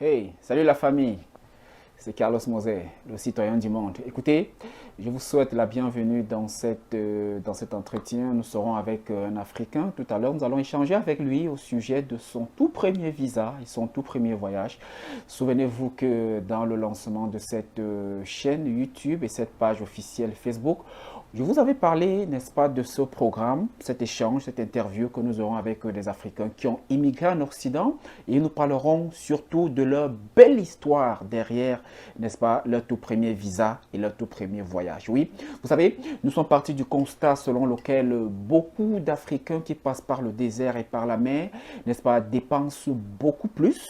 Hey, salut la famille, c'est Carlos Mosé, le citoyen du monde. Écoutez, je vous souhaite la bienvenue dans cet entretien. Nous serons avec un Africain tout à l'heure. Nous allons échanger avec lui au sujet de son tout premier visa et son tout premier voyage. Souvenez-vous que dans le lancement de cette chaîne YouTube et cette page officielle Facebook, je vous avais parlé, n'est-ce pas, de ce programme, cet échange, cette interview que nous aurons avec des Africains qui ont immigré en Occident et nous parlerons surtout de leur belle histoire derrière, n'est-ce pas, leur tout premier visa et leur tout premier voyage. Oui, vous savez, nous sommes partis du constat selon lequel beaucoup d'Africains qui passent par le désert et par la mer, n'est-ce pas, dépensent beaucoup plus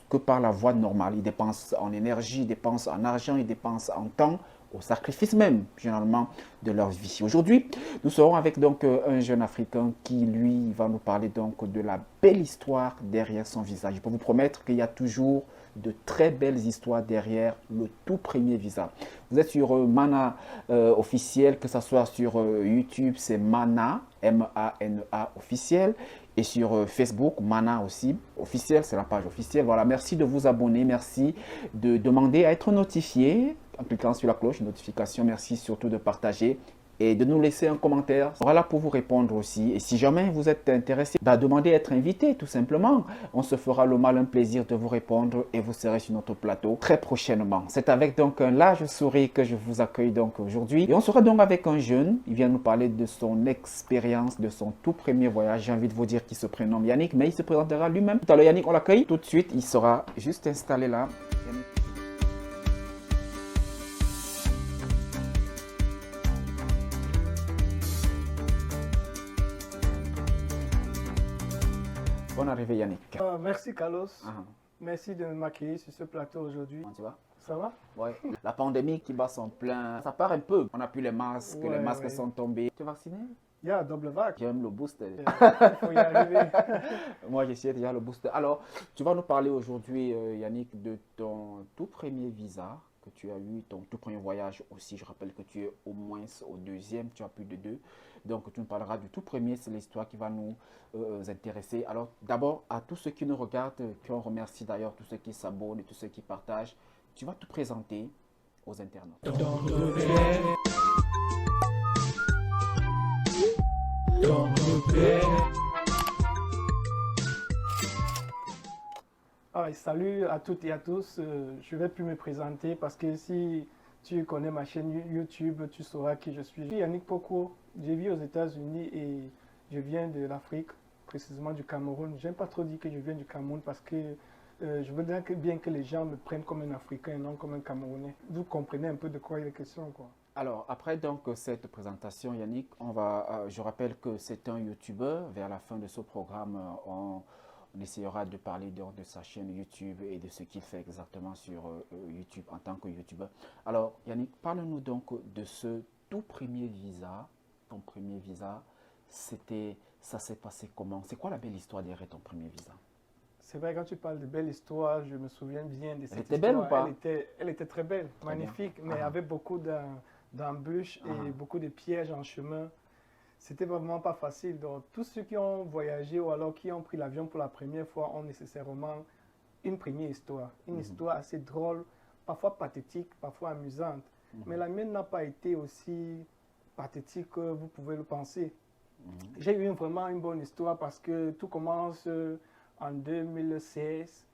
que par la voie normale. Ils dépensent en énergie, ils dépensent en argent, ils dépensent en temps, au sacrifice même, généralement, de leur vie. Aujourd'hui, nous serons avec donc un jeune Africain qui, lui, va nous parler donc de la belle histoire derrière son visage. Je peux vous promettre qu'il y a toujours de très belles histoires derrière le tout premier visa. Vous êtes sur Mana officiel, que ce soit sur YouTube, c'est Mana, M-A-N-A officiel. Et sur Facebook, Mana aussi, officiel, c'est la page officielle. Voilà, merci de vous abonner, merci de demander à être notifié en cliquant sur la cloche de notification. Merci surtout de partager et de nous laisser un commentaire. Voilà pour vous répondre aussi. Et si jamais vous êtes intéressé, demandez à être invité tout simplement. On se fera le malin plaisir de vous répondre et vous serez sur notre plateau très prochainement. C'est avec donc un large sourire que je vous accueille donc aujourd'hui. Et on sera donc avec un jeune. Il vient nous parler de son expérience, de son tout premier voyage. J'ai envie de vous dire qu'il se prénomme Yannick, mais il se présentera lui-même. Tout à l'heure, Yannick, on l'accueille tout de suite. Il sera juste installé là. Yannick. Bonne arrivée Yannick. Merci Carlos. Ah, Merci de m'accueillir sur ce plateau aujourd'hui. comment tu vas? Ça va? Ouais. La pandémie qui bat son plein, ça part un peu. On n'a plus les masques, les masques Ouais. sont tombés. Tu es vacciné? Il y a double vague. J'aime le booster. Il faut y arriver. Moi, j'essaie déjà le booster. Alors, tu vas nous parler aujourd'hui, Yannick, de ton tout premier visa que tu as eu, ton tout premier voyage aussi. Je rappelle que tu es au moins au deuxième, tu as plus de deux. Donc, tu nous parleras du tout premier, c'est l'histoire qui va nous intéresser. Alors, d'abord, à tous ceux qui nous regardent, qu'on remercie d'ailleurs, tous ceux qui s'abonnent et tous ceux qui partagent, tu vas te présenter aux internautes. Salut à toutes et à tous. Je ne vais plus me présenter parce que si tu connais ma chaîne YouTube, tu sauras qui je suis. Je suis Yannick Poko. Je vis aux États-Unis et je viens de l'Afrique, précisément du Cameroun. J'aime pas trop dire que je viens du Cameroun parce que je veux bien que les gens me prennent comme un Africain et non comme un Camerounais. Vous comprenez un peu de quoi il est question, quoi. Alors, après donc cette présentation, Yannick, je rappelle que c'est un YouTuber. Vers la fin de ce programme, on essaiera de parler donc de sa chaîne YouTube et de ce qu'il fait exactement sur YouTube en tant que YouTuber. Alors, Yannick, parle-nous donc de ce tout premier visa. Ton premier visa, ça s'est passé comment? C'est quoi la belle histoire derrière ton premier visa? C'est vrai, quand tu parles de belle histoire, je me souviens bien de cette Elle était belle ou histoire. pas? Elle était très belle, Très bien. magnifique, mais avec beaucoup d'embûches et beaucoup de pièges en chemin. C'était vraiment pas facile. Donc, tous ceux qui ont voyagé ou alors qui ont pris l'avion pour la première fois ont nécessairement une première histoire. Une histoire assez drôle, parfois pathétique, parfois amusante. Mais la mienne n'a pas été aussi pathétique que vous pouvez le penser. J'ai eu vraiment une bonne histoire parce que tout commence en 2016,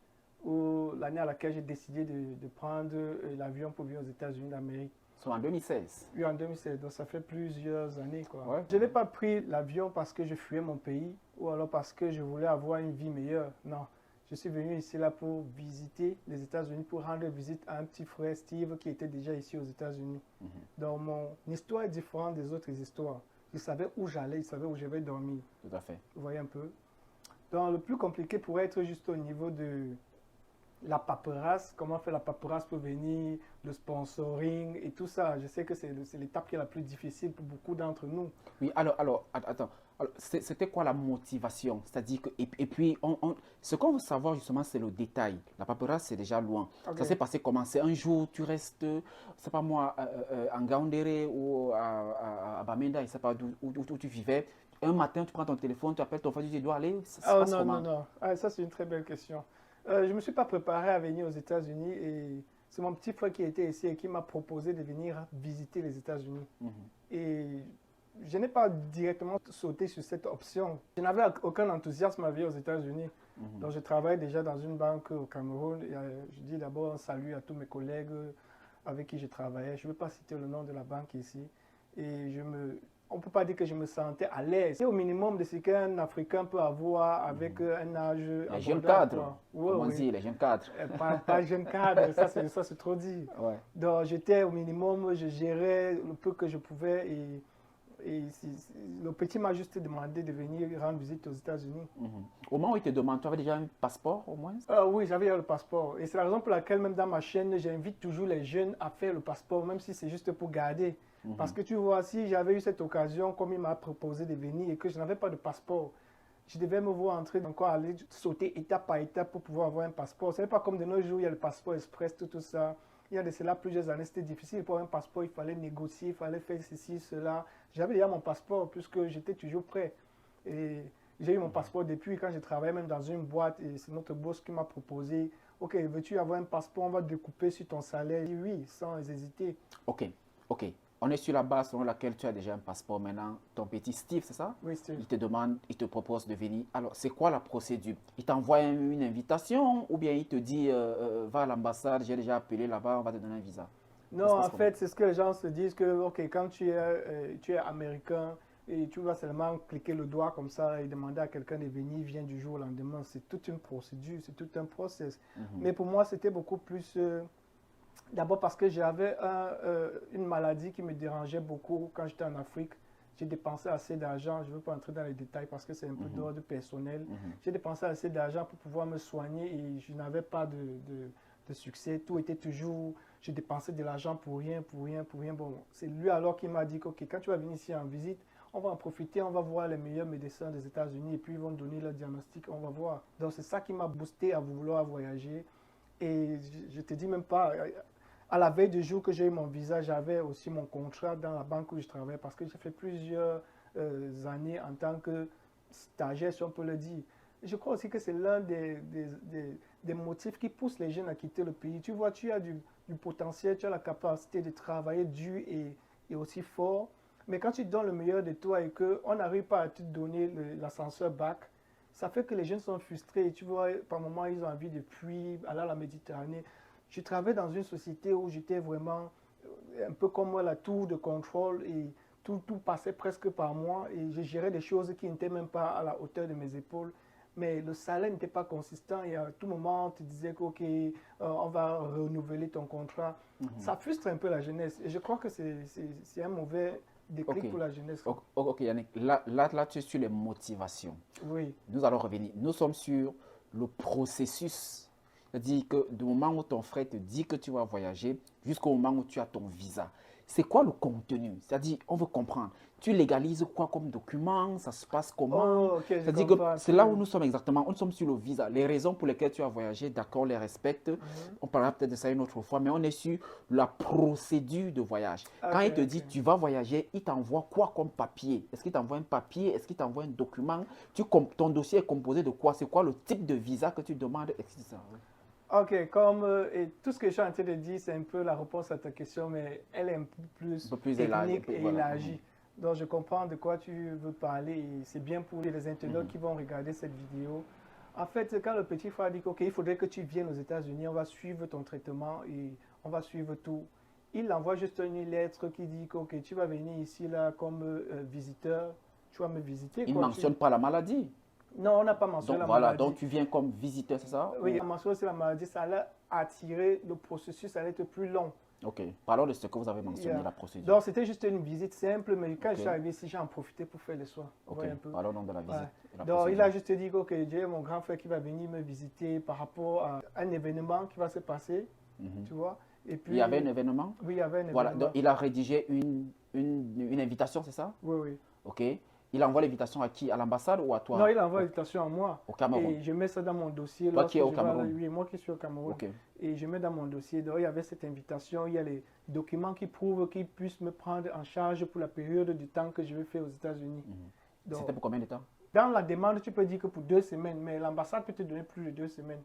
où l'année à laquelle j'ai décidé de prendre l'avion pour venir aux États-Unis d'Amérique. C'est en 2016. Oui, en 2016, donc ça fait plusieurs années, quoi. Ouais. Je n'ai pas pris l'avion parce que je fuyais mon pays ou alors parce que je voulais avoir une vie meilleure. Non, je suis venu ici là pour visiter les États-Unis, pour rendre visite à un petit frère Steve qui était déjà ici aux États-Unis. Donc mon histoire est différente des autres histoires. Il savait où j'allais, il savait où je vais dormir. Tout à fait. Vous voyez un peu. Donc le plus compliqué pourrait être juste au niveau de la paperasse, comment faire la paperasse pour venir, le sponsoring et tout ça. Je sais que c'est l'étape qui est la plus difficile pour beaucoup d'entre nous. Oui, attends. Alors, c'était quoi la motivation? C'est-à-dire que, et puis, ce qu'on veut savoir justement, c'est le détail. La paperasse, c'est déjà loin. Okay. Ça s'est passé comment? C'est un jour, tu restes, c'est pas moi, en Gaoundéré ou à Bamenda, je ne sais pas où tu vivais. Un matin, tu prends ton téléphone, tu appelles ton frère, tu dis, tu dois aller. Ça se passe comment? Non. Ah, ça, c'est une très belle question. Je ne me suis pas préparé à venir aux États-Unis et c'est mon petit frère qui était ici et qui m'a proposé de venir visiter les États-Unis. Et je n'ai pas directement sauté sur cette option. Je n'avais aucun enthousiasme à venir aux États-Unis. Donc, je travaille déjà dans une banque au Cameroun. Et, je dis d'abord un salut à tous mes collègues avec qui je travaillais. Je ne veux pas citer le nom de la banque ici. Et on ne peut pas dire que je me sentais à l'aise. C'est au minimum de ce qu'un Africain peut avoir avec un âge Les jeunes cadres, ouais, comment on dit, les jeunes cadres. Pas jeune cadre, ça c'est trop dit. Ouais. Donc j'étais au minimum, je gérais le peu que je pouvais et le petit m'a juste demandé de venir rendre visite aux États-Unis. Au moment où il te demande, tu avais déjà un passeport au moins? Oui, j'avais le passeport. Et c'est la raison pour laquelle même dans ma chaîne, j'invite toujours les jeunes à faire le passeport, même si c'est juste pour garder. Parce que tu vois, si j'avais eu cette occasion, comme il m'a proposé de venir et que je n'avais pas de passeport, je devais me voir entrer encore aller sauter étape par étape pour pouvoir avoir un passeport. Ce n'est pas comme de nos jours, il y a le passeport express, tout ça. Il y a de cela plusieurs années, c'était difficile pour avoir un passeport, il fallait négocier, il fallait faire ceci, cela. J'avais déjà mon passeport puisque j'étais toujours prêt. Et j'ai eu mon passeport depuis quand je travaillais même dans une boîte et c'est notre boss qui m'a proposé, ok, veux-tu avoir un passeport, on va découper sur ton salaire. J'ai dit oui, sans hésiter. Ok, ok. On est sur la base selon laquelle tu as déjà un passeport maintenant. Ton petit Steve, c'est ça? Oui, Steve. Il te demande, il te propose de venir. Alors, c'est quoi la procédure? Il t'envoie une invitation ou bien il te dit, va à l'ambassade, j'ai déjà appelé là-bas, on va te donner un visa? Non, en fait, c'est ce que les gens se disent que, ok, quand tu es américain et tu vas seulement cliquer le doigt comme ça et demander à quelqu'un de venir, il vient du jour au lendemain. C'est toute une procédure, c'est tout un process. Mais pour moi, c'était beaucoup plus... D'abord parce que j'avais une maladie qui me dérangeait beaucoup quand j'étais en Afrique. J'ai dépensé assez d'argent, je ne veux pas entrer dans les détails parce que c'est un peu d'ordre personnel. J'ai dépensé assez d'argent pour pouvoir me soigner et je n'avais pas de succès. Tout était toujours, je dépensais de l'argent pour rien, pour rien, pour rien. Bon, c'est lui alors qui m'a dit que quand tu vas venir ici en visite, on va en profiter, on va voir les meilleurs médecins des États-Unis et puis ils vont donner le diagnostic, on va voir. Donc c'est ça qui m'a boosté à vouloir voyager. Et je te dis même pas, à la veille du jour que j'ai eu mon visa, j'avais aussi mon contrat dans la banque où je travaille parce que j'ai fait plusieurs années en tant que stagiaire, si on peut le dire. Je crois aussi que c'est l'un des motifs qui poussent les jeunes à quitter le pays. Tu vois, tu as du potentiel, tu as la capacité de travailler dur et aussi fort. Mais quand tu donnes le meilleur de toi et qu'on n'arrive pas à te donner l'ascenseur bac, ça fait que les jeunes sont frustrés. Tu vois, par moments, ils ont envie de fuir, aller à la Méditerranée. Je travaillais dans une société où j'étais vraiment un peu comme la tour de contrôle et tout passait presque par moi et je gérais des choses qui n'étaient même pas à la hauteur de mes épaules. Mais le salaire n'était pas consistant et à tout moment, on te disait qu'ok, on va renouveler ton contrat. Ça frustre un peu la jeunesse et je crois que c'est un mauvais déclic pour la jeunesse. Ok, Yannick, là, tu es sur les motivations. Oui. Nous allons revenir. Nous sommes sur le processus. C'est-à-dire que du moment où ton frère te dit que tu vas voyager jusqu'au moment où tu as ton visa, c'est quoi le contenu? C'est-à-dire, on veut comprendre. Tu légalises quoi comme document? Ça se passe comment? Oh, ok, C'est-à-dire que c'est là où nous sommes exactement. Nous sommes sur le visa. Les raisons pour lesquelles tu as voyagé, d'accord, on les respecte. On parlera peut-être de ça une autre fois, mais on est sur la procédure de voyage. Quand il te dit tu vas voyager, il t'envoie quoi comme papier? Est-ce qu'il t'envoie un papier? Est-ce qu'il t'envoie un document? Ton dossier est composé de quoi? C'est quoi le type de visa que tu demandes, etc. Ok, et tout ce que je suis en train de dire, c'est un peu la réponse à ta question, mais elle est un peu plus technique et élargie. Donc, je comprends de quoi tu veux parler et c'est bien pour les internautes qui vont regarder cette vidéo. En fait, quand le petit frère dit qu'il faudrait que tu viennes aux États-Unis, on va suivre ton traitement et on va suivre tout. Il envoie juste une lettre qui dit que tu vas venir ici là comme visiteur, tu vas me visiter. Il ne mentionne pas la maladie. Non, on n'a pas mentionné la maladie. Donc tu viens comme visiteur, c'est ça? Oui, on mentionne aussi la maladie, ça allait attirer, le processus allait être plus long. Ok, parlons de ce que vous avez mentionné, la procédure. Donc c'était juste une visite simple, mais quand je suis arrivé ici, j'ai en profité pour faire les soins. Ok, parlons donc de la visite. Donc il a juste dit que j'ai mon grand frère qui va venir me visiter par rapport à un événement qui va se passer, tu vois. Et puis, il y avait un événement? Oui, il y avait un événement. Voilà, donc il a rédigé une invitation, c'est ça? Oui, oui. Ok. Il envoie l'invitation à qui? À l'ambassade ou à toi? Non, il envoie l'invitation à moi. Au Cameroun. Et je mets ça dans mon dossier. Toi qui es au Cameroun? Oui, moi qui suis au Cameroun. Okay. Et je mets dans mon dossier. Donc, il y avait cette invitation. Il y a les documents qui prouvent qu'ils puissent me prendre en charge pour la période du temps que je vais faire aux États-Unis. C'était pour combien de temps? Dans la demande, tu peux dire que pour 2 semaines, mais l'ambassade peut te donner plus de 2 semaines.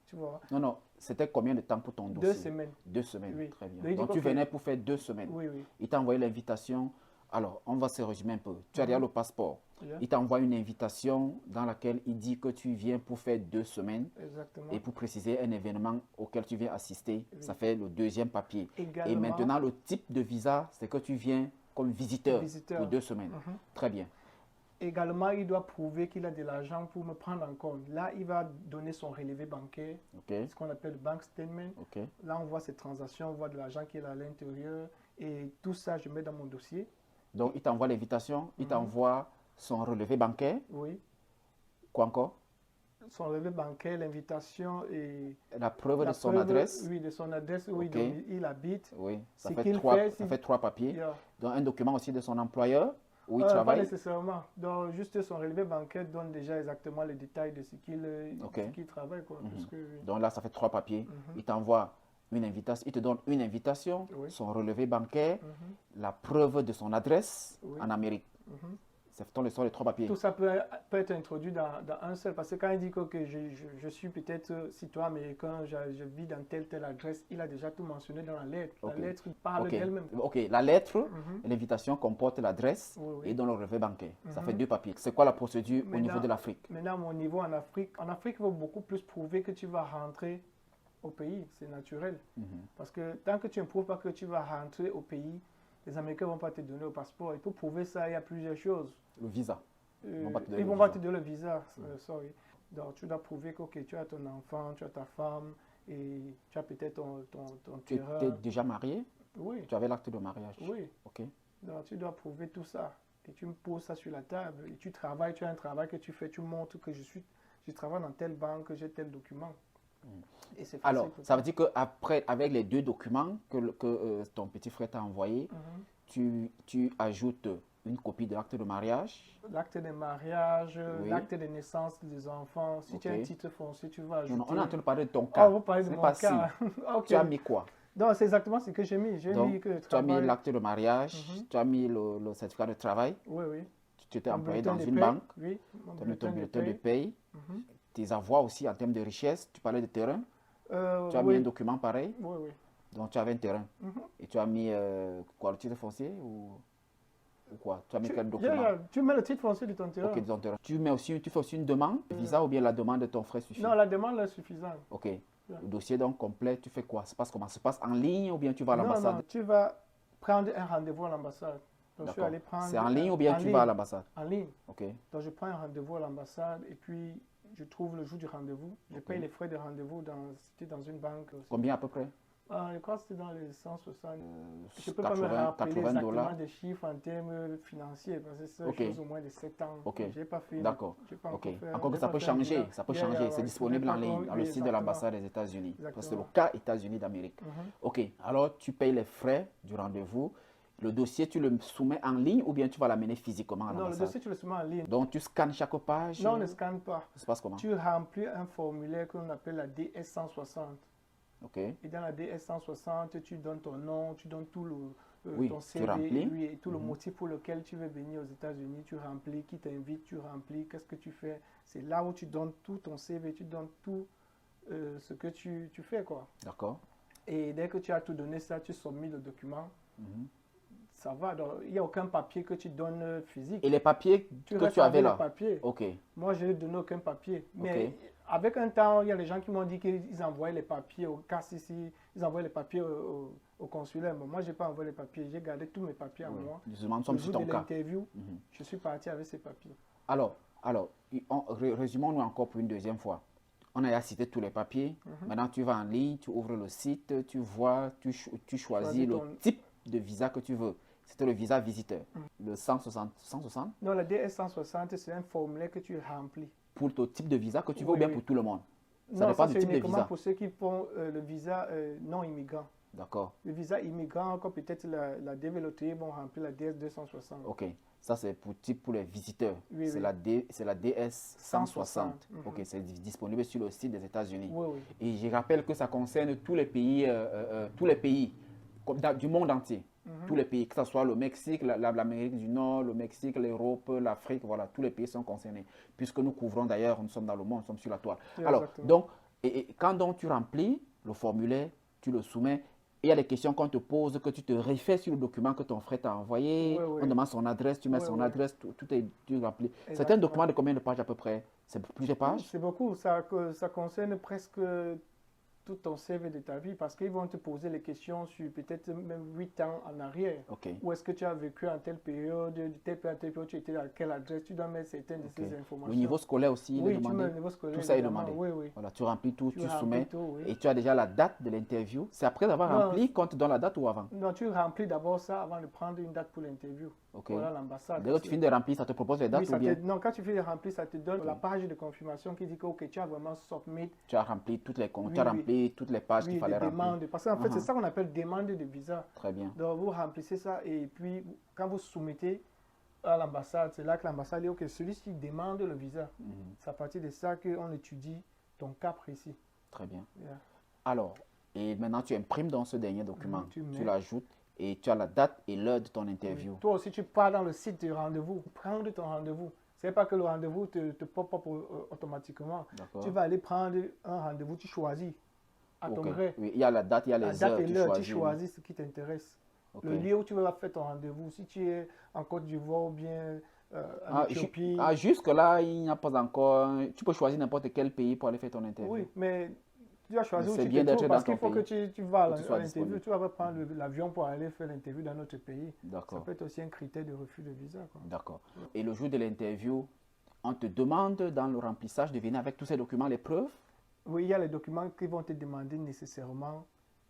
Tu vois? Non, non, c'était combien de temps pour ton dossier? 2 semaines. 2 semaines, Oui. très bien. Donc, il dit Donc, tu ok. venais pour faire 2 semaines. Oui, oui. Il t'a envoyé l'invitation. Alors, on va se résumer un peu. Tu as déjà le passeport. Yeah. Il t'envoie une invitation dans laquelle il dit que tu viens pour faire 2 semaines. Exactement. Et pour préciser un événement auquel tu viens assister, Oui. ça fait le deuxième papier. Également, Et maintenant, le type de visa, c'est que tu viens comme visiteur, Visiteur. pour 2 semaines. Très bien. également, il doit prouver qu'il a de l'argent pour me prendre en compte. Là, il va donner son relevé bancaire, OK, ce qu'on appelle le bank statement. OK. Là, on voit ses transactions, on voit de l'argent qui est à l'intérieur. Et tout ça, je mets dans mon dossier. Donc, il t'envoie l'invitation, il t'envoie son relevé bancaire. Oui. Quoi encore? Son relevé bancaire, l'invitation et La preuve de son preuve, adresse. Oui, de son adresse où Ok. il habite. Oui, ça Ce fait qu'il trois, fait, ça si- fait 3 papiers. Yeah. Donc, un document aussi de son employeur où il Pas travaille. nécessairement. Donc, juste son relevé bancaire donne déjà exactement les détails de ce qu'il travaille. Quoi. Parce que- Donc là, ça fait 3 papiers. Il t'envoie une invitation, il te donne une invitation, Oui. son relevé bancaire, la preuve de son adresse Oui. en Amérique. Mhm. Ce sont les 3 papiers. Tout ça peut être introduit dans un seul. Parce que quand il dit que je suis peut-être citoyen américain, je vis dans telle adresse, il a déjà tout mentionné dans la lettre. Ok. La lettre parle Ok. d'elle-même. Ok, la lettre, l'invitation comporte l'adresse Oui, oui. et dans le relevé bancaire. Ça fait 2 papiers. C'est quoi la procédure au niveau Maintenant- de l'Afrique? Maintenant, à mon niveau en Afrique, il faut beaucoup plus prouver que tu vas rentrer au pays. C'est naturel. Parce que tant que tu ne prouves pas que tu vas rentrer au pays, les Américains ne vont pas te donner le passeport. Et pour prouver ça, il y a plusieurs choses. Le visa. Ils vont pas te donner ne le vont pas visa. te donner le visa. Sorry. Donc, tu dois prouver que ok, tu as ton enfant, tu as ta femme et tu as peut-être ton Tu terrain. étais déjà marié? Oui, Tu avais l'acte de mariage? oui. Ok. Donc, tu dois prouver tout ça. Et tu me poses ça sur la table. Et tu travailles, tu as un travail que tu fais. Tu montres que je travaille dans telle banque, j'ai tel document. Et c'est facile. Alors, pour ça toi. veut dire qu'après, avec les 2 documents que ton petit frère t'a envoyés, tu ajoutes une copie de l'acte de mariage. L'acte de mariage, Oui. l'acte de naissance des enfants. Si tu as Ok. un titre foncier, tu vas Non, ajouter. non, on est en train de parler de ton Oh, cas. vous parlez de Ce n'est mon pas cas. si. Ok. Tu as mis quoi? Donc, c'est exactement ce que j'ai mis. J'ai mis Donc, que le tu as mis travail. l'acte de mariage, tu as mis le certificat de travail, Oui, oui. tu étais Mon employé bulletin dans de une paie. banque, Oui, mon tu as mis ton bulletin de paie. paye, tes avoirs aussi en termes de richesse, tu parlais de terrain, tu as mis Oui, un document pareil, oui, oui. donc tu avais un terrain. Et tu as mis quoi, le titre foncier ou quoi? Tu as mis quel document? Tu mets le titre foncier de ton terrain. Ok, de ton terrain. Tu fais aussi une demande, visa ou bien la demande de ton frère suffit? Non, la demande est suffisante. Ok. Le dossier donc complet, tu fais quoi? Ça se passe comment? Ça se passe en ligne ou bien tu vas à Non, l'ambassade? non, tu vas prendre un rendez-vous à l'ambassade. Donc, je suis D'accord. allé prendre C'est en ligne ou bien en tu ligne. vas à l'ambassade? En ligne. Ok. Donc, je prends un rendez-vous à l'ambassade et puis je trouve le jour du rendez-vous. Je paye les frais de rendez-vous c'était dans une banque aussi. Combien à peu près? Je crois que c'était dans les 160. Je ne peux pas me 80 rappeler 80 exactement dollars. des chiffres en termes financiers parce que c'est Ok. chose au moins de 7 ans. Ok. J'ai pas fait. D'accord. j'ai pas Ok. encore fait- Encore que j'ai ça pas peut fait un changer, bilan. ça peut Yeah, changer. yeah, C'est ouais. disponible J'ai en pas ligne, encore- dans le oui, site de exactement. l'ambassade des États-Unis. Parce que c'est le Exactement. cas États-Unis d'Amérique. Ok. Alors, tu payes les frais du rendez-vous. Le dossier, tu le soumets en ligne ou bien tu vas l'amener physiquement à Non, le l'ambassade? dossier, tu le soumets en ligne. Donc, tu scannes chaque page. Non, on ne scanne pas. Ça se passe comment? Tu remplis un formulaire qu'on appelle la DS-160. Ok. Et dans la DS-160, tu donnes ton nom, tu donnes tout Oui, ton tu CV remplis. oui, et tout le motif pour lequel tu veux venir aux États-Unis. Tu remplis, qui t'invite, tu remplis, qu'est-ce que tu fais. C'est là où tu donnes tout ton CV, tu donnes tout ce que tu fais, quoi. D'accord. Et dès que tu as tout donné ça, tu soumets le document. Ça va, donc il n'y a aucun papier que tu donnes physique. Et les papiers que restes tu avais avec là? les papiers. Ok. Moi, je n'ai donné aucun papier. Mais Ok. avec un temps, il y a des gens qui m'ont dit qu'ils envoyaient les papiers au CACICI, ils envoyaient les papiers au consulaire. Mais moi, je n'ai pas envoyé les papiers. J'ai gardé tous mes papiers à Oui. moi. Justement, nous Le sommes sur jour ton de cas. l'interview, je suis parti avec ces papiers. Alors, résumons-nous encore pour une deuxième fois. On a cité tous les papiers. Maintenant, tu vas en ligne, tu ouvres le site, tu vois, tu choisis Choisis le ton- type de visa que tu veux. C'était le visa visiteur. Le 160 Non, la DS-160, c'est un formulaire que tu remplis. pour le type de visa que tu veux ou Oui, bien oui. pour tout le monde. Ça Non, dépend ça, du c'est type de uniquement visa. pour ceux qui font le visa non immigrant. D'accord. Le visa immigrant, comme peut-être la DVLOTE, vont remplir la DS-260. Ok. Ça, c'est pour les visiteurs. Oui, c'est oui. la DS 160. 160. Ok, c'est disponible sur le site des États-Unis. Oui, oui. Et je rappelle que ça concerne tous les pays, du monde entier. tous les pays, que ce soit le Mexique, l'Amérique du Nord, le Mexique, l'Europe, l'Afrique, voilà, tous les pays sont concernés. Puisque nous couvrons d'ailleurs, nous sommes dans le monde, nous sommes sur la toile. Alors, Exactement. donc, quand donc tu remplis le formulaire, tu le soumets, et il y a des questions qu'on te pose, que tu te réfères sur le document que ton frère t'a envoyé, Oui, oui. on demande son adresse, tu mets Oui, son oui. adresse, tout est rempli. C'est un Exactement. document de combien de pages à peu près? C'est plusieurs pages? C'est beaucoup, ça concerne presque tout ton CV de ta vie parce qu'ils vont te poser les questions sur peut-être même 8 ans en arrière. Ok. Où est-ce que tu as vécu en telle période, de telle période à telle période, tu étais à quelle adresse, tu dois mettre certaines de Ok. ces informations. Le niveau scolaire aussi, il est Oui, tu demandé. mets le niveau scolaire. Tout ça est évidemment. demandé. Oui, oui. Voilà, tu remplis tout, tu remplis soumets tout, oui. et tu as déjà la date de l'interview. C'est après avoir Non, rempli qu'on te donne la date ou avant? Non, tu remplis d'abord ça avant de prendre une date pour l'interview. Ok. Voilà l'ambassade. Dès que tu finis de remplir, ça te propose les dates Oui, ou bien non, quand tu finis de remplir, ça te donne Ok. la page de confirmation qui dit que ok, tu as vraiment submit. tu as rempli toutes les Oui, tu as oui. rempli toutes les pages Oui, qu'il des fallait remplir. demandes. Parce qu'en fait, Mhm. c'est ça qu'on appelle demande de visa. Très bien. Donc, vous remplissez ça et puis, quand vous soumettez à l'ambassade, c'est là que l'ambassade dit, ok, celui-ci demande le visa. Mhm. C'est à partir de ça qu'on étudie ton cas précis. Très bien. Yeah. Alors, et maintenant tu imprimes dans ce dernier document, Tu mets. tu l'ajoutes et tu as la date et l'heure de ton interview. Toi aussi, tu pars dans le site de rendez-vous, prendre ton rendez-vous. C'est pas que le rendez-vous te pop-up automatiquement. D'accord. Tu vas aller prendre un rendez-vous, tu choisis à ton Ok. gré. Oui, il y a la date, il y a La les date heures, et tu l'heure, tu choisis. choisis ce qui t'intéresse. Ok. Le lieu où tu vas faire ton rendez-vous. Si tu es en Côte d'Ivoire ou bien en Ah, Éthiopie. jusque-là, il n'y a pas encore. Tu peux choisir n'importe quel pays pour aller faire ton interview. Oui, mais tu dois choisir Mais où c'est tu bien te d'être trouves dans parce qu'il ton faut que pays, tu vas à que tu sois l'interview. disponible. Tu vas pas prendre l'avion pour aller faire l'interview dans notre pays. Ça D'accord. peut être aussi un critère de refus de visa, quoi. D'accord. Et le jour de l'interview, on te demande dans le remplissage de venir avec tous ces documents, les preuves. Oui, il y a les documents qui vont te demander nécessairement.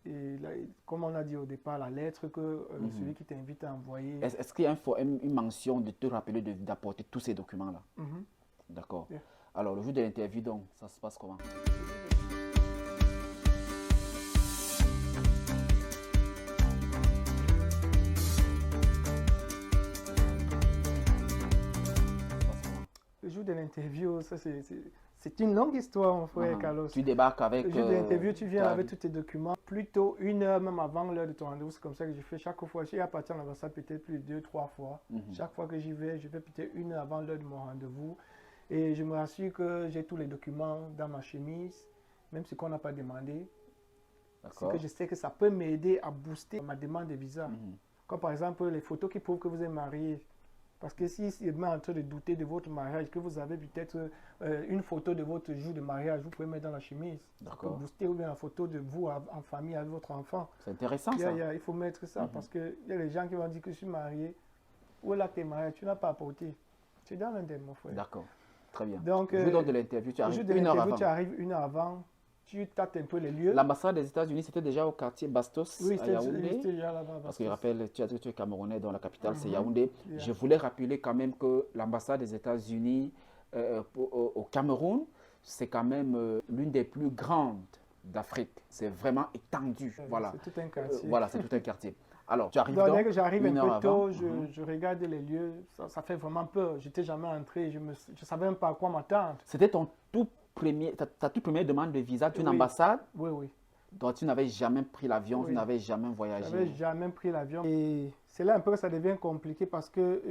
Et là, comme on a dit au départ, la lettre que celui qui t'invite à envoyer. Est-ce qu'il y a une mention de te rappeler d'apporter tous ces documents-là? Mhm. D'accord. Yeah. Alors, le jour de l'interview, donc, ça se passe comment? Le jour de l'interview, ça c'est une longue histoire, mon frère Carlos. Tu débarques avec. Le jour de l'interview, tu viens avec tous tes documents, plutôt 1 heure même avant l'heure de ton rendez-vous. C'est comme ça que je fais chaque fois. J'ai appartenu à l'ambassade peut-être plus de 2-3 fois. Chaque fois que j'y vais, je vais peut-être 1 heure avant l'heure de mon rendez-vous. Et je me rassure que j'ai tous les documents dans ma chemise, même ce qu'on n'a pas demandé. C'est que je sais que ça peut m'aider à booster ma demande de visa. Comme par exemple les photos qui prouvent que vous êtes marié. Parce que si il est en train de douter de votre mariage, que vous avez peut-être une photo de votre jour de mariage, vous pouvez mettre dans la chemise. Ça peut booster, ou bien la photo de vous en famille avec votre enfant. C'est intéressant ça. Il faut mettre ça parce qu'il y a des gens qui vont dire que je suis marié. Où est là que tu es marié? Tu n'as pas apporté. Tu es dans l'indemne, mon frère. D'accord. Très bien. Donc, le jour de l'interview, tu arrives 1 heure avant. Tu arrives 1 heure avant. Tu tâtes un peu les lieux. L'ambassade des États-Unis, c'était déjà au quartier Bastos à Yaoundé. C'était déjà là-bas. Parce que je rappelle, tu as dit que tu es Camerounais, dont la capitale c'est Yaoundé. Yeah. Je voulais rappeler quand même que l'ambassade des États-Unis au Cameroun, c'est quand même l'une des plus grandes d'Afrique. C'est vraiment étendu. Voilà. C'est tout un quartier. Voilà, c'est tout un quartier. Alors, tu arrives dès que j'arrive un peu tôt, avant. je regarde les lieux, ça fait vraiment peur. Je n'étais jamais entré, je ne savais même pas à quoi m'attendre. C'était ton ta toute première demande de visa d'une ambassade? Oui, oui. Donc, tu n'avais jamais pris l'avion, tu n'avais jamais voyagé? Je n'avais jamais pris l'avion. Et c'est là un peu que ça devient compliqué parce que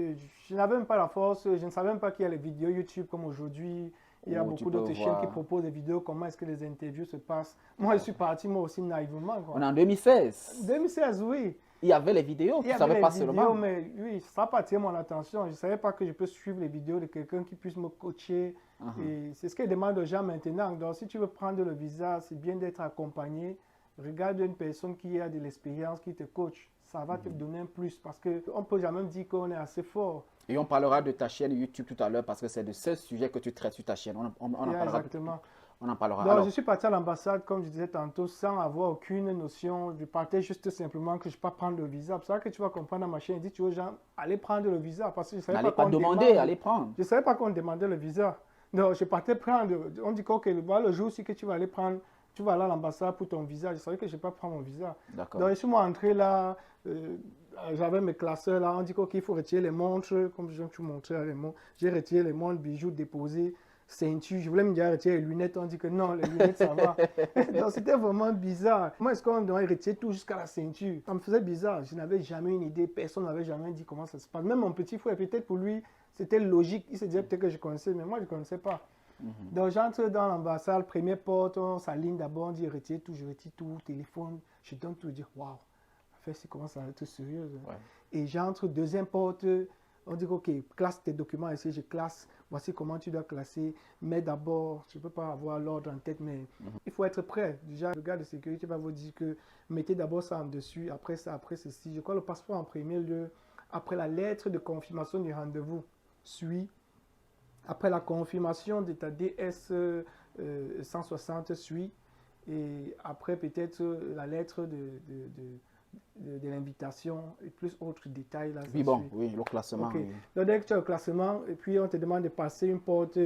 je n'avais même pas la force, je ne savais même pas qu'il y a les vidéos YouTube comme aujourd'hui. Il y a beaucoup d'autres chaînes qui proposent des vidéos, comment est-ce que les interviews se passent. Moi, je suis parti, moi aussi, naïvement. Quoi. On est en 2016. 2016, oui. Il y avait les vidéos, tu ne savais pas seulement. Mais oui, ça n'a pas attiré mon attention. Je ne savais pas que je peux suivre les vidéos de quelqu'un qui puisse me coacher. Et c'est ce qu'elle demande aux gens maintenant. Donc, si tu veux prendre le visa, c'est bien d'être accompagné. Regarde une personne qui a de l'expérience, qui te coach. Ça va te donner un plus parce qu'on ne peut jamais dire qu'on est assez fort. Et on parlera de ta chaîne YouTube tout à l'heure parce que c'est de ce sujet que tu traites sur ta chaîne. On en parlera. Exactement. On en parlera. Donc, je suis parti à l'ambassade, comme je disais tantôt, sans avoir aucune notion. Je partais juste simplement que je ne peux pas prendre le visa. C'est ça que tu vas comprendre dans ma chaîne. Il dit, tu aux gens, allez prendre le visa. Parce que je savais n'allez pas demander, allez prendre. Je ne savais pas qu'on demandait le visa. Donc, je partais prendre. On dit que le jour aussi que tu vas aller prendre, tu vas aller à l'ambassade pour ton visa. Je savais que je ne vais pas prendre mon visa. D'accord. Donc, je suis entré là. J'avais mes classeurs là. On dit qu'il faut retirer les montres. Comme je te montrais les montres. J'ai retiré les montres, bijoux déposés. ceinture. Je voulais me dire retirer les lunettes. On dit que non, les lunettes, ça va. Donc, c'était vraiment bizarre. Comment est-ce qu'on doit retirer tout jusqu'à la ceinture? Ça me faisait bizarre. Je n'avais jamais une idée. Personne n'avait jamais dit comment ça se passe. Même mon petit frère, peut-être pour lui, c'était logique. Il se disait peut-être que je connaissais, mais moi, je ne connaissais pas. Donc, j'entre dans l'ambassade, première porte, on s'aligne d'abord, on dit retire tout, je retire tout, téléphone, je donne tout, je dis waouh, l'affaire, c'est comment ça va être sérieux. Ouais. Et j'entre, deuxième porte, on dit ok, classe tes documents ici, je classe, voici comment tu dois classer, mais d'abord, je ne peux pas avoir l'ordre en tête, mais il faut être prêt. Déjà, le gars de sécurité va vous dire que mettez d'abord ça en dessus, après ça, après ceci. Je crois le passeport en premier lieu, après la lettre de confirmation du rendez-vous suit. Après la confirmation de ta DS 160 suit, et après peut-être la lettre de l'invitation et plus autres détails. Là, Oui, bon, oui, le classement. Okay. Oui. Donc, dès que tu as le classement, et puis on te demande de passer une porte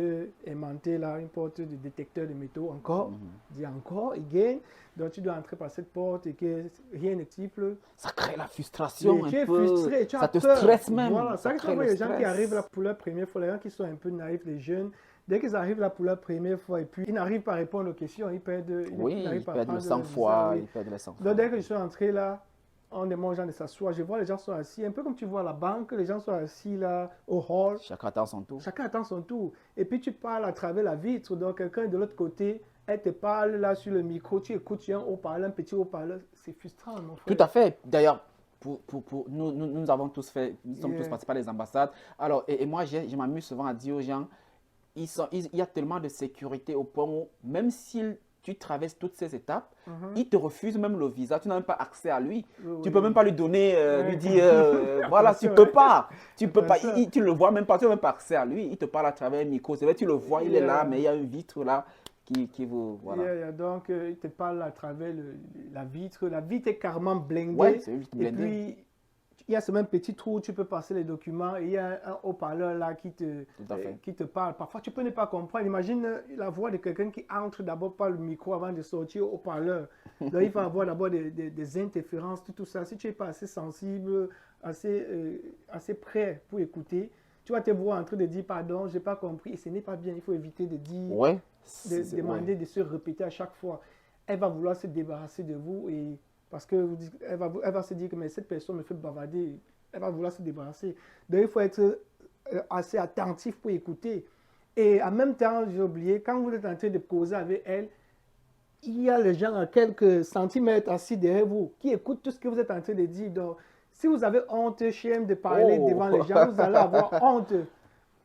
aimantée, là, une porte de détecteur de métaux encore, dis encore, again. Donc, tu dois entrer par cette porte et que rien ne siffle. Ça crée la frustration Tu es un peu. frustré, tu as Ça te peur. stresse même. Voilà, ça ça crée crée le les gens qui stress. arrivent là pour la première fois, les gens qui sont un peu naïfs, les jeunes, dès qu'ils arrivent là pour la première fois et puis ils n'arrivent pas à répondre aux questions, ils perdent, Oui, n'arrivent ils pas à perdent le prendre sang-froid. visa, Ils perdent le sang-froid. Donc, dès que je suis entré là, on demande aux gens de s'asseoir. Je vois les gens sont assis, un peu comme tu vois à la banque, les gens sont assis là au hall. Chacun attend son tour. Chacun attend son tour. Et puis tu parles à travers la vitre, donc quelqu'un de l'autre côté, elle te parle là sur le micro, tu écoutes, tu as un haut-parleur, un petit haut-parleur. C'est frustrant, mon frère. Tout à fait. D'ailleurs, nous avons tous fait, nous sommes tous passés par les ambassades. Alors, et moi, je m'amuse souvent à dire aux gens, il y a tellement de sécurité au point où, même si tu traverses toutes ces étapes, il te refuse même le visa. Tu n'as même pas accès à lui. Tu peux même pas lui donner, lui dire, voilà, tu peux pas. Tu peux pas. Tu le vois même pas. Tu n'as même pas accès à lui. Il te parle à travers un micro. C'est vrai, tu le vois, il est là, mais il y a une vitre là qui vous, voilà. Donc, il te parle à travers la vitre. La vitre est carrément blindée. Ouais, c'est une vitre blindée. Et puis, il y a ce même petit trou où tu peux passer les documents et il y a un haut-parleur là qui te parle. Parfois, tu peux ne pas comprendre. Imagine la voix de quelqu'un qui entre d'abord par le micro avant de sortir au haut-parleur. Donc, il va avoir d'abord des interférences, tout ça. Si tu n'es pas assez sensible, assez prêt pour écouter, tu vas te voir en train de dire pardon, je n'ai pas compris. Et ce n'est pas bien. Il faut éviter de dire, de demander de se répéter à chaque fois. Elle va vouloir se débarrasser de vous et parce qu'elle va se dire que mais cette personne me fait bavarder, elle va vouloir se débarrasser. Donc il faut être assez attentif pour écouter. Et en même temps, j'ai oublié, quand vous êtes en train de causer avec elle, il y a les gens à quelques centimètres assis derrière vous qui écoutent tout ce que vous êtes en train de dire. Donc si vous avez honte, shame de parler devant les gens, vous allez avoir honte.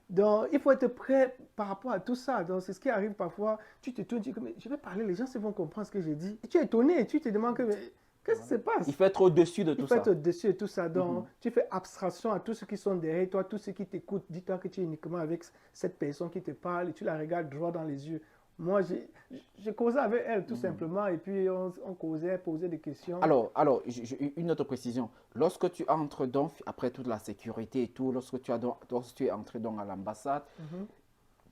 Donc, il faut être prêt par rapport à tout ça. Donc, c'est ce qui arrive parfois. Tu te tournes, tu dis que je vais parler, les gens vont comprendre ce que j'ai dit. Et tu es étonné, tu te demandes qu'est-ce qui se passe? Il faut être au-dessus de tout ça. Il faut être au-dessus de tout ça. Donc, tu fais abstraction à tous ceux qui sont derrière toi, tous ceux qui t'écoutent. Dis-toi que tu es uniquement avec cette personne qui te parle et tu la regardes droit dans les yeux. Moi, j'ai causé avec elle tout simplement et puis on causait, posait des questions. Alors une autre précision. Lorsque tu entres donc, après toute la sécurité et tout, lorsque tu es entré donc à l'ambassade,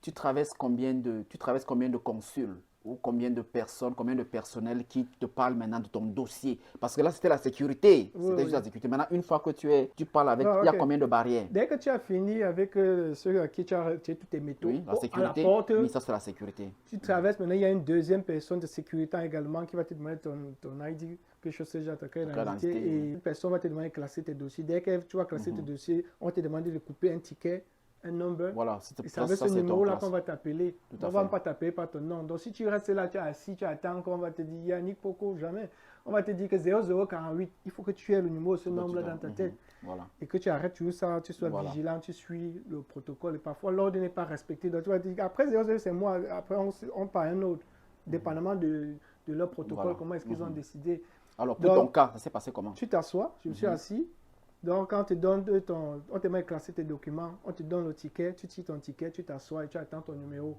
tu traverses combien de consuls ou combien de personnes, combien de personnel qui te parlent maintenant de ton dossier? Parce que là, c'était la sécurité. C'était juste la sécurité. Maintenant, une fois que tu parles avec, il y a combien de barrières? Dès que tu as fini avec ceux à qui tu as tous tes métaux, oui, la sécurité. à la porte, oui, ça c'est la sécurité. Tu traverses, maintenant il y a une deuxième personne de sécurité également qui va te demander ton ID, quelque chose de genre, ta carte d'identité. Et une personne va te demander de classer tes dossiers. Dès que tu vas classer tes dossiers, on te demande de couper un ticket, un number. Voilà, et c'est avec ce numéro-là qu'on va t'appeler. On ne va pas t'appeler par ton nom. Donc si tu restes là, tu es assis, tu attends qu'on va te dire Yannick Poko, jamais. On va te dire que 0048, il faut que tu aies le numéro, ce nombre-là dans ta tête. Voilà. Et que tu arrêtes tout ça, tu sois vigilant, tu suis le protocole. Et parfois, l'ordre n'est pas respecté. Donc tu vas dire après 00, c'est moi. Après, on part un autre. Dépendamment de leur protocole, comment est-ce qu'ils ont décidé. Alors pour ton cas, ça s'est passé comment? Tu t'assois, je me suis assis. Donc, quand on te donne on te met à classer tes documents, on te donne le ticket, tu tires ton ticket, tu t'assois et tu attends ton numéro.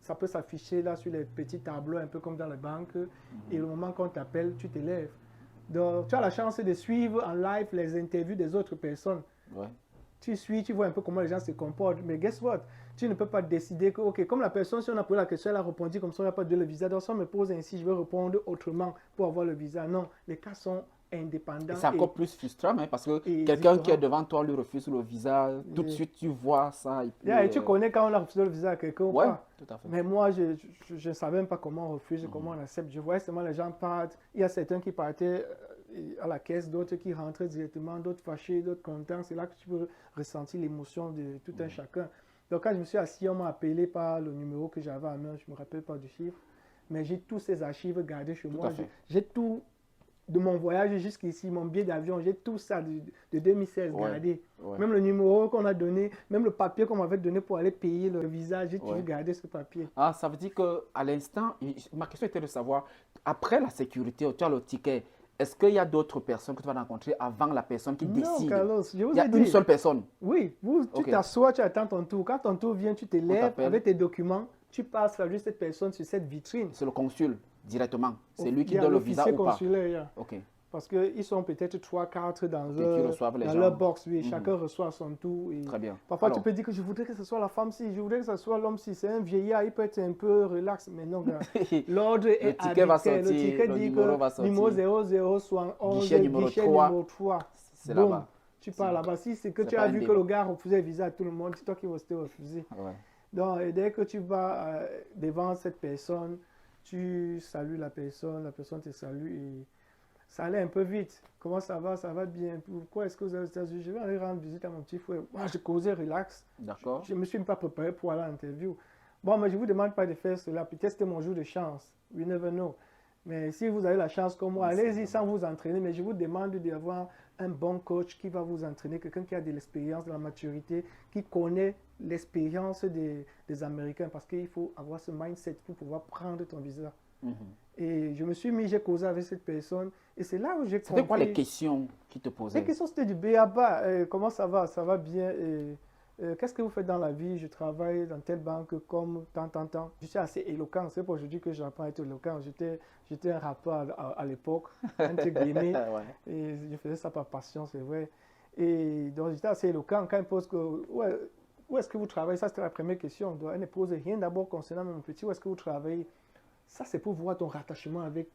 Ça peut s'afficher là sur les petits tableaux, un peu comme dans les banques. Et le moment qu'on t'appelle, tu te lèves. Donc, tu as la chance de suivre en live les interviews des autres personnes. Ouais. Tu suis, tu vois un peu comment les gens se comportent. Mais guess what? Tu ne peux pas décider que, ok, comme la personne, si on a posé la question, elle a répondu comme ça, on n'a pas de le visa. Donc, si on me pose ainsi, je vais répondre autrement pour avoir le visa. Non, les cas sont indépendant. Et c'est encore plus frustrant, hein, parce que et quelqu'un qui est différent. devant toi lui refuse le visa, tout de Et- suite tu vois ça. Et puis, Et tu connais quand on a refusé le visa à quelqu'un ou ouais, pas. tout à fait. Mais moi, je ne savais même pas comment on refuse, comment Mhm. on accepte. Je voyais seulement les gens partent. Il y a certains qui partaient à la caisse, d'autres qui rentraient directement, d'autres fâchés, d'autres contents. C'est là que tu peux ressentir l'émotion de tout un chacun. Donc quand je me suis assis, on m'a appelé par le numéro que j'avais en main, je ne me rappelle pas du chiffre. Mais j'ai tous ces archives gardées chez Tout moi. à fait. J'ai tout de mon voyage jusqu'ici, mon billet d'avion, j'ai tout ça de 2016 Ouais, gardé. ouais, Même le numéro qu'on a donné, même le papier qu'on m'avait donné pour aller payer le visa, j'ai toujours ouais. gardé ce papier. Ah, ça veut dire qu'à l'instant, ma question était de savoir, après la sécurité, tu as le ticket, est-ce qu'il y a d'autres personnes que tu vas rencontrer avant la personne qui Non, décide? Carlos, je Il vous y ai a une dit. seule personne. Oui, tu Ok, t'assois, tu attends ton tour. Quand ton tour vient, tu te on lèves t'appelle, avec tes documents, tu passes là, juste cette personne sur cette vitrine. c'est le consul directement. C'est lui Il qui y a donne le visa l'officier ou pas. consulaire. Ok, Parce qu'ils sont peut-être 3, 4 ok, qui reçoivent les dans leur gens. box, oui, Mhm. chacun reçoit son tour. Et Très bien. parfois, tu Alors, peux dire que je voudrais que ce soit la femme-ci, je voudrais que ce soit l'homme-ci. C'est un vieillard, il peut être un peu relax, mais non, gars. L'ordre le est ticket va arbitraire. Le sortir, ticket le dit numéro que va numéro sortir, 0071, guichet numéro guichet 3, numéro 3. c'est Boum, là-bas. tu pars là-bas. Si c'est que C'est tu pas as un vu que débat. le gars refusait visa à tout le monde, c'est toi qui vas te refuser. Ouais. Donc, et dès que tu vas devant cette personne, tu salues la personne te salue et ça allait un peu vite. Comment ça va? Ça va bien. Pourquoi est-ce que vous êtes aux États-Unis? Je vais aller rendre visite à mon petit frère. Moi, je causais relax. D'accord. Je ne me suis même pas préparé pour aller à l'interview. Bon, mais je ne vous demande pas de faire cela. Peut-être c'était mon jour de chance. We never know. Mais si vous avez la chance comme moi, Oui, c'est allez-y vrai. sans vous entraîner. Mais je vous demande d'avoir un bon coach qui va vous entraîner, quelqu'un qui a de l'expérience, de la maturité, qui connaît l'expérience des Américains. Parce qu'il faut avoir ce mindset pour pouvoir prendre ton visa. Mhm. Et je me suis mis, j'ai causé avec cette personne. Et c'est là où j'ai C'était quoi les compris. questions qui te Les posaient? questions, c'était du B.A.B.A. Comment ça va? Ça va bien. Qu'est-ce que vous faites dans la vie? Je travaille dans telle banque comme tant. Je suis assez éloquent. C'est pour aujourd'hui que j'apprends à être éloquent. J'étais un rappeur à l'époque, entre guillemets. Ouais. Et je faisais ça par passion, c'est vrai. Et donc, j'étais assez éloquent. Quand il pose que, ouais, où est-ce que vous travaillez? Ça, c'était la première question. Donc, elle ne pose rien d'abord concernant mon petit. Où est-ce que vous travaillez? Ça, c'est pour voir ton rattachement avec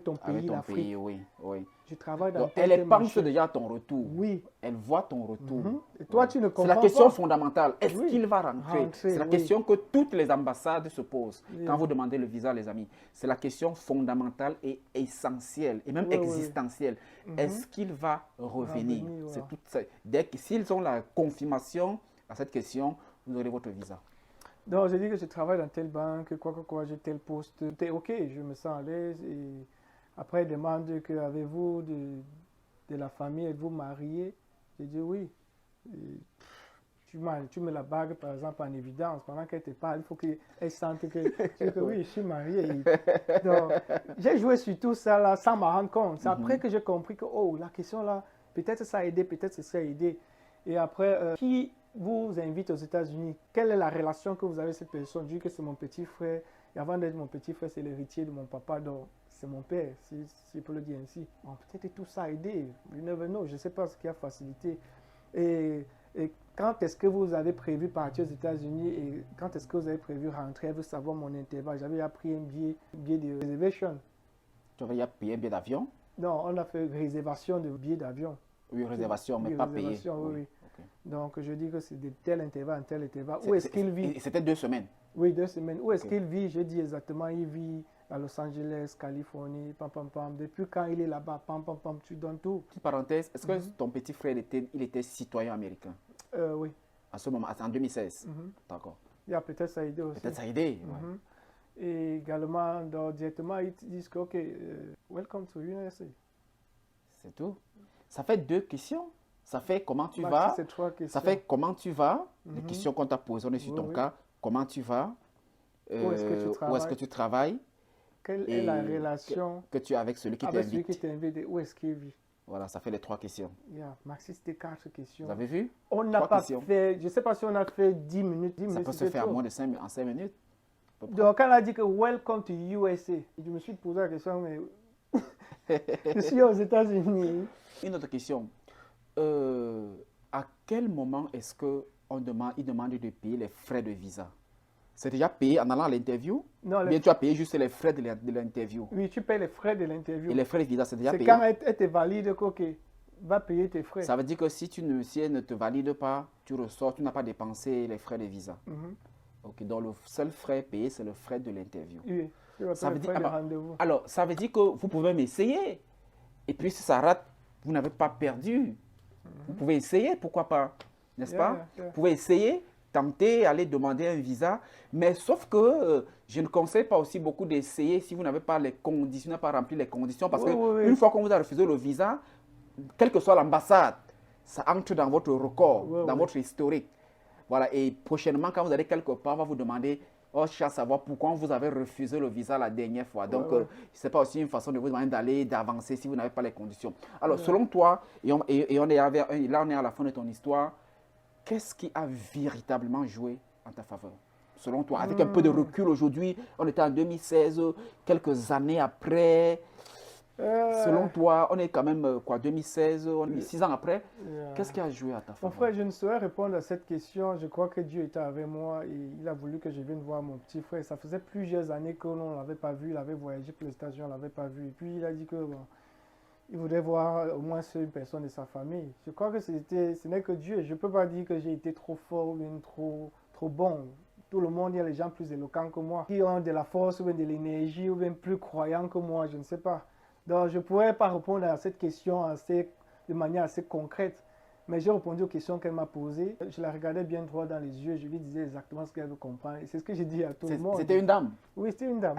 ton Avec pays, ton l'Afrique. pays, oui, oui. Je travaille dans Donc, elle pense marché. déjà à ton retour. Oui. Elle voit ton retour. Mhm. Et toi, Ouais. tu ne C'est la comprends question pas. fondamentale. Est-ce Oui. qu'il va rentrer? Rentrer, C'est la oui. question que toutes les ambassades se posent Oui. quand vous demandez le visa, les amis. C'est la question fondamentale et essentielle, et même Oui, oui, oui. existentielle. Est-ce qu'il va revenir? Revenir, C'est voilà. tout ça. S'ils ont la confirmation à cette question, vous aurez votre visa. Donc, j'ai dit que je travaille dans telle banque, quoi, j'ai tel poste. T'es OK, je me sens à l'aise. Et après, elle demande que avez-vous de la famille, êtes-vous marié? J'ai dit oui. Et tu mets la bague, par exemple, en évidence. Pendant qu'elle te parle, il faut qu'elle sente que oui, je suis marié. Donc, j'ai joué sur tout ça là, sans m'en rendre compte. C'est après que j'ai compris que, oh, la question là, peut-être ça a aidé, peut-être ça a aidé. Et après, qui vous invite aux États-Unis? Quelle est la relation que vous avez avec cette personne? Je dis que c'est mon petit frère. Et avant d'être mon petit frère, c'est l'héritier de mon papa. Donc, c'est mon père, si je peux le dire ainsi. Bon, peut-être que tout ça a aidé. You never know. Je ne sais pas ce qui a facilité. Et quand est-ce que vous avez prévu partir aux États-Unis et quand est-ce que vous avez prévu rentrer? Elle veut savoir mon intervalle. J'avais pris un billet de réservation. Tu vas payer un billet d'avion? Non, on a fait réservation de billets d'avion. Oui, réservation, mais Oui, pas payé. réservation, oui. Ok. Donc, je dis que c'est de tel intervalle en tel intervalle. Où est-ce qu'il vit? Et c'était 2 semaines. Oui, 2 semaines. Où est-ce Ok. qu'il vit? Je dis exactement, il vit à Los Angeles, Californie, pam, pam, pam. Depuis quand il est là-bas, pam, pam, pam, tu donnes tout. Petite parenthèse, est-ce que ton petit frère il était citoyen américain Oui. à ce moment, en 2016? Mhm. D'accord. Il y a peut-être ça a aidé aussi. Peut-être ça a aidé. Ouais. Mhm. Et également, donc, directement, ils te disent que, OK, welcome to USA. C'est tout. Ça fait 2 questions. Ça fait comment tu Bah, vas. si c'est 3 questions. Ça fait comment tu vas. Les Mhm. questions qu'on t'a posées, on est sur Oui, ton oui. cas. Comment tu vas. Où est-ce que tu Où est-ce travailles? que tu travailles. Quelle Et est la relation que tu as avec celui qui avec celui qui t'invite. t'invite? Où est-ce qu'il vit? Voilà, ça fait les 3 questions. Yeah. Maxi, c'était 4 questions. Vous avez vu? On n'a 3 pas questions. fait, je ne sais pas si on a fait 10 minutes. 10 Ça minutes, peut se c'était faire en trop. moins de 5 minutes. à peu près. Donc, quand on a dit que welcome to USA, je me suis posé la question, mais je suis aux États-Unis. Une autre question. À quel moment est-ce qu'il demande de payer les frais de visa? C'est déjà payé en allant à l'interview? Non, Bien, tu as payé juste les frais de l'interview. oui, tu payes les frais de l'interview. Et les frais de visa, c'est déjà C'est payé? quand elle te valide que, ok, va payer tes frais. Ça veut dire que si elle ne te valide pas, tu ressors, tu n'as pas dépensé les frais de visa. Mhm. Ok, donc le seul frais payé, c'est le frais de l'interview. Oui, tu vas Ça payer veut les dire, frais de rendez-vous. alors, ça veut dire que vous pouvez m'essayer. Et puis, si ça rate, vous n'avez pas perdu. Vous pouvez essayer, pourquoi pas? N'est-ce Yeah, pas? yeah. Vous pouvez essayer, tenter, aller demander un visa. Mais sauf que je ne conseille pas aussi beaucoup d'essayer si vous n'avez pas les conditions, n'avez pas rempli les conditions. Parce Oui, que oui, oui. une fois qu'on vous a refusé le visa, quelle que soit l'ambassade, ça entre dans votre record, Oui, dans oui. votre historique. Voilà, et prochainement, quand vous allez quelque part, on va vous demander, oh, je cherche à savoir pourquoi vous avez refusé le visa la dernière fois. Donc, ouais. ce n'est pas aussi une façon de vous demander d'aller, d'avancer si vous n'avez pas les conditions. Alors, Ouais. selon toi, et on est là, on est à la fin de ton histoire, qu'est-ce qui a véritablement joué en ta faveur? Selon toi, avec un peu de recul aujourd'hui, on était en 2016, quelques années après. Selon toi, on est quand même, 2016, on est 6 ans après. Qu'est-ce qui a joué à ta Mon faveur? frère, je ne saurais répondre à cette question. Je crois que Dieu était avec moi et il a voulu que je vienne voir mon petit frère. Ça faisait plusieurs années que l'on ne l'avait pas vu. Il avait voyagé pour les États-Unis, on ne l'avait pas vu. Et puis il a dit que bon, il voudrait voir au moins une personne de sa famille. Je crois que ce n'est que Dieu. Je ne peux pas dire que j'ai été trop fort ou bien trop bon. Tout le monde, il y a les gens plus éloquents que moi, qui ont de la force ou bien de l'énergie ou bien plus croyants que moi, je ne sais pas. Donc je ne pourrais pas répondre à cette question de manière assez concrète. Mais j'ai répondu aux questions qu'elle m'a posées. Je la regardais bien droit dans les yeux. Je lui disais exactement ce qu'elle veut comprendre. Et c'est ce que j'ai dit à tout le monde. C'était une dame? Oui, c'était une dame.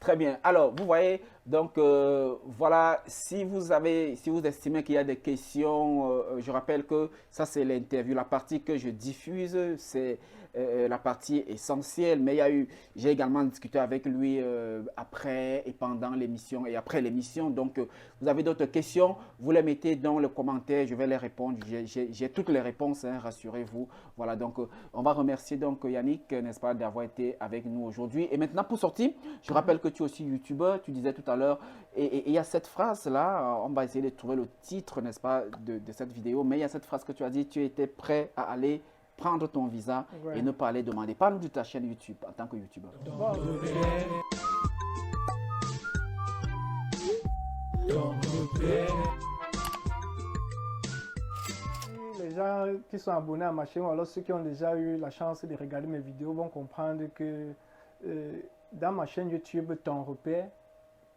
Très bien. Alors, vous voyez, donc voilà, si vous estimez qu'il y a des questions, je rappelle que ça c'est l'interview, la partie que je diffuse, c'est la partie essentielle. Mais j'ai également discuté avec lui après et pendant l'émission et après l'émission. Donc, vous avez d'autres questions, vous les mettez dans le commentaire, je vais les répondre. J'ai toutes les réponses, hein, rassurez-vous. Voilà, donc on va remercier donc Yannick, n'est-ce pas, d'avoir été avec nous aujourd'hui. Et maintenant, pour sortir, je rappelle que tu es aussi youtubeur, tu disais tout à l'heure, et il y a cette phrase-là, on va essayer de trouver le titre, n'est-ce pas, de cette vidéo, mais il y a cette phrase que tu as dit, tu étais prêt à aller prendre ton visa Ouais. et ne pas aller demander. Parle-nous de ta chaîne YouTube en tant que youtubeur. Bon, les gens qui sont abonnés à ma chaîne, ou alors ceux qui ont déjà eu la chance de regarder mes vidéos vont comprendre que dans ma chaîne YouTube, Ton Repère,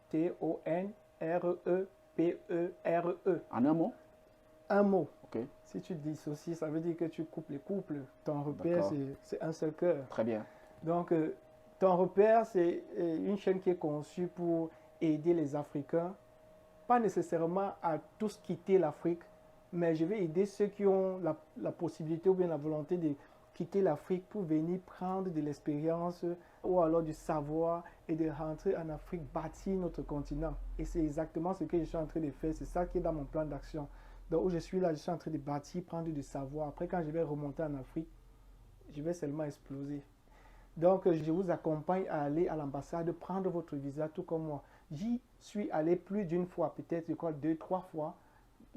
T-O-N-R-E-P-E-R-E. En un mot? Un mot. Ok, Si tu dissocies, ça veut dire que tu coupes les couples. Ton Repère, D'accord. c'est un seul cœur. très bien. Donc, Ton Repère, c'est une chaîne qui est conçue pour aider les Africains, pas nécessairement à tous quitter l'Afrique, mais je vais aider ceux qui ont la possibilité ou bien la volonté de quitter l'Afrique pour venir prendre de l'expérience ou alors du savoir et de rentrer en Afrique, bâtir notre continent. Et c'est exactement ce que je suis en train de faire. C'est ça qui est dans mon plan d'action. Donc, où je suis là, je suis en train de bâtir, prendre du savoir. Après, quand je vais remonter en Afrique, je vais seulement exploser. Donc, je vous accompagne à aller à l'ambassade, prendre votre visa, tout comme moi. J'y suis allé plus d'une fois, peut-être, je crois, 2-3 fois.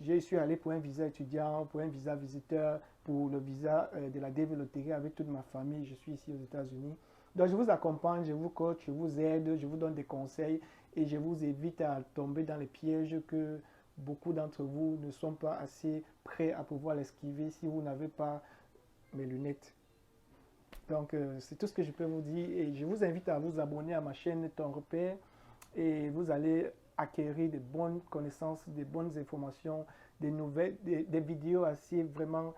Je suis allé pour un visa étudiant, pour un visa visiteur, pour le visa de la développerie avec toute ma famille. Je suis ici aux États-Unis. Donc, je vous accompagne, je vous coach, je vous aide, je vous donne des conseils et je vous évite à tomber dans les pièges que beaucoup d'entre vous ne sont pas assez prêts à pouvoir l'esquiver si vous n'avez pas mes lunettes. Donc, c'est tout ce que je peux vous dire et je vous invite à vous abonner à ma chaîne Ton Repère et vous allez acquérir de bonnes connaissances, de bonnes informations, des nouvelles, des vidéos assez vraiment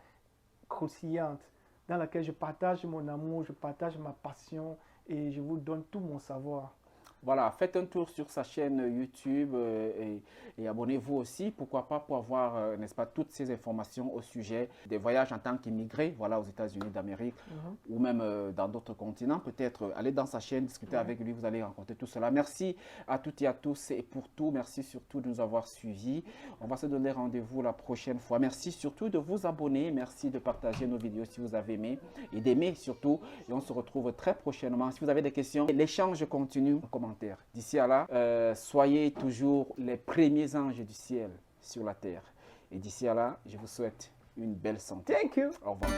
croustillantes dans lesquelles je partage mon amour, je partage ma passion et je vous donne tout mon savoir. Voilà, faites un tour sur sa chaîne YouTube et abonnez-vous aussi, pourquoi pas, pour avoir, n'est-ce pas, toutes ces informations au sujet des voyages en tant qu'immigré, voilà, aux États-Unis d'Amérique ou même dans d'autres continents. Peut-être allez dans sa chaîne, discuter avec lui, vous allez rencontrer tout cela. Merci à toutes et à tous et pour tout. Merci surtout de nous avoir suivis. On va se donner rendez-vous la prochaine fois. Merci surtout de vous abonner. Merci de partager nos vidéos si vous avez aimé et d'aimer surtout. Et on se retrouve très prochainement. Si vous avez des questions, l'échange continue en commentaire. D'ici à là, soyez toujours les premiers anges du ciel sur la terre. Et d'ici à là, je vous souhaite une belle santé. Thank you. Au revoir.